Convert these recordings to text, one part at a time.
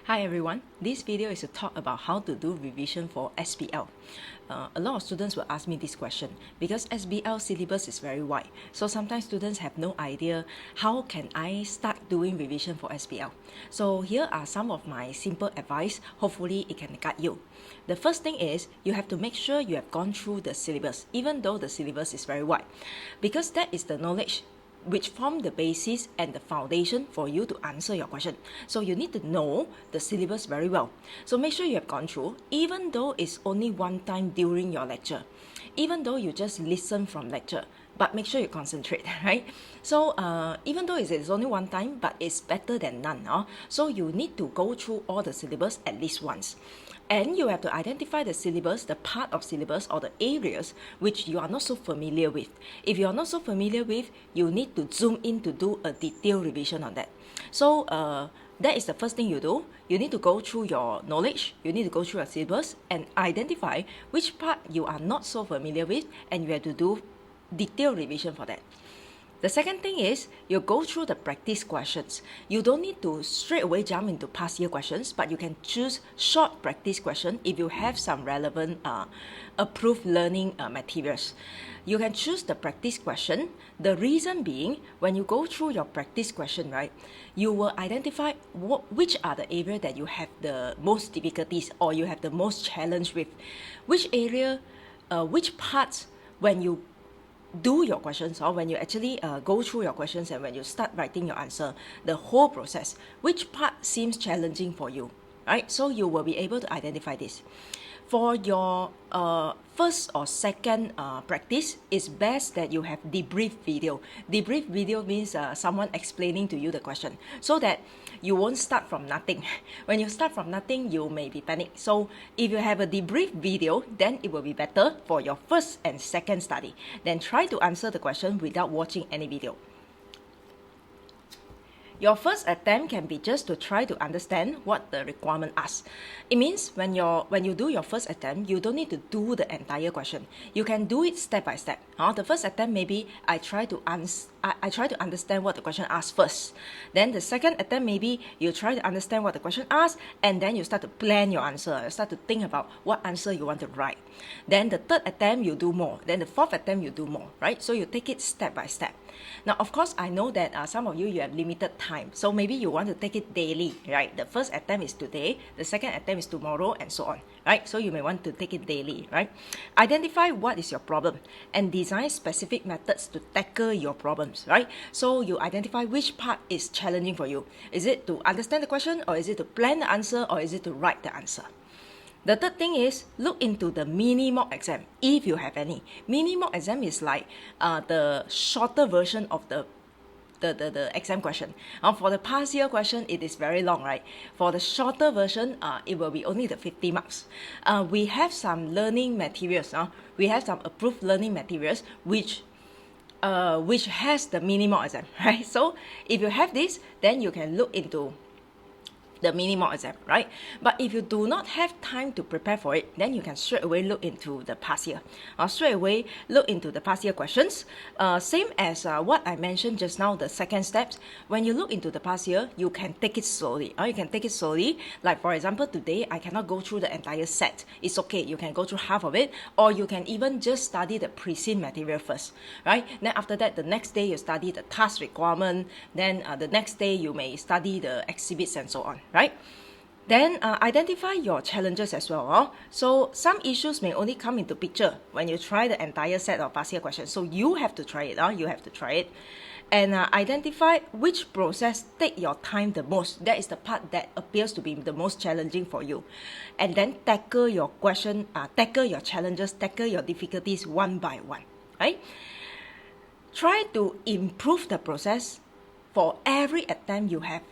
Hi everyone, this video is to talk about how to do revision for SBL. A lot of students will ask me this question because SBL syllabus is very wide. So sometimes students have no idea how can I start doing revision for SBL. So here are some of my simple advice. Hopefully it can guide you. The first thing is you have to make sure you have gone through the syllabus even though the syllabus is very wide, because that is the knowledge which form the basis and the foundation for you to answer your question. So you need to know the syllabus very well. So make sure you have gone through, even though it's only one time during your lecture, even though you just listen from lecture, but make sure you concentrate, right? So even though it's only one time, but it's better than none. So you need to go through all the syllabus at least once. And you have to identify the syllabus, the part of syllabus or the areas which you are not so familiar with. If you are not so familiar with, you need to zoom in to do a detailed revision on that. So that is the first thing you do. You need to go through your knowledge, you need to go through your syllabus and identify which part you are not so familiar with, and you have to do detailed revision for that. The second thing is you go through the practice questions. You don't need to straight away jump into past year questions, but you can choose short practice question if you have some relevant approved learning materials. You can choose the practice question. The reason being, when you go through your practice question, right, you will identify which are the area that you have the most difficulties or you have the most challenge with. Which area, which parts when you do your questions, or when you actually go through your questions and when you start writing your answer, the whole process, which part seems challenging for you, right? So you will be able to identify this. For your first or second practice, it's best that you have debrief video. Debrief video means someone explaining to you the question, so that you won't start from nothing. When you start from nothing, you may be panicked. So if you have a debrief video, then it will be better for your first and second study. Then try to answer the question without watching any video. Your first attempt can be just to try to understand what the requirement asks. It means when you do your first attempt, you don't need to do the entire question. You can do it step by step. The first attempt, maybe I try to understand what the question asks first. Then the second attempt, maybe you try to understand what the question asks, and then you start to plan your answer. You start to think about what answer you want to write. Then the third attempt, you do more. Then the fourth attempt, you do more, right? So you take it step by step. Now, of course, I know that some of you have limited time. So maybe you want to take it daily, right? The first attempt is today, the second attempt is tomorrow, and so on, right? So you may want to take it daily, right? Identify what is your problem and design specific methods to tackle your problems, right? So you identify which part is challenging for you. Is it to understand the question, or is it to plan the answer, or is it to write the answer? The third thing is look into the mini mock exam, if you have any. Mini mock exam is like the shorter version of the exam question. For the past year question, it is very long, right? For the shorter version, it will be only the 50 marks. We have some learning materials. We have some approved learning materials which has the mini mock exam, right? So if you have this, then you can look into the mini mock exam, right? But if you do not have time to prepare for it, then you can straight away look into the past year. Straight away look into the past year questions. Same as what I mentioned just now, the second steps. When you look into the past year, you can take it slowly. You can take it slowly. Like for example, today I cannot go through the entire set. It's okay. You can go through half of it, or you can even just study the preceding material first, right? Then after that, the next day you study the task requirement. Then the next day you may study the exhibits and so on, right? Then identify your challenges as well. So some issues may only come into picture when you try the entire set of past year questions. So you have to try it. You have to try it. And identify which process take your time the most. That is the part that appears to be the most challenging for you. And then tackle your question, tackle your challenges, tackle your difficulties one by one, right? Try to improve the process for every attempt you have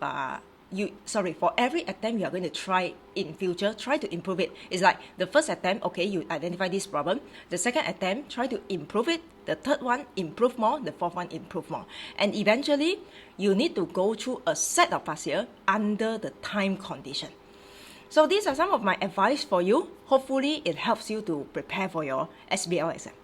for every attempt you are going to try in future. Try to improve it. It's like the first attempt, okay, you identify this problem. The second attempt, try to improve it. The third one, improve more. The fourth one, improve more. And eventually, you need to go through a set of past year under the time condition. So these are some of my advice for you. Hopefully, it helps you to prepare for your SBL exam.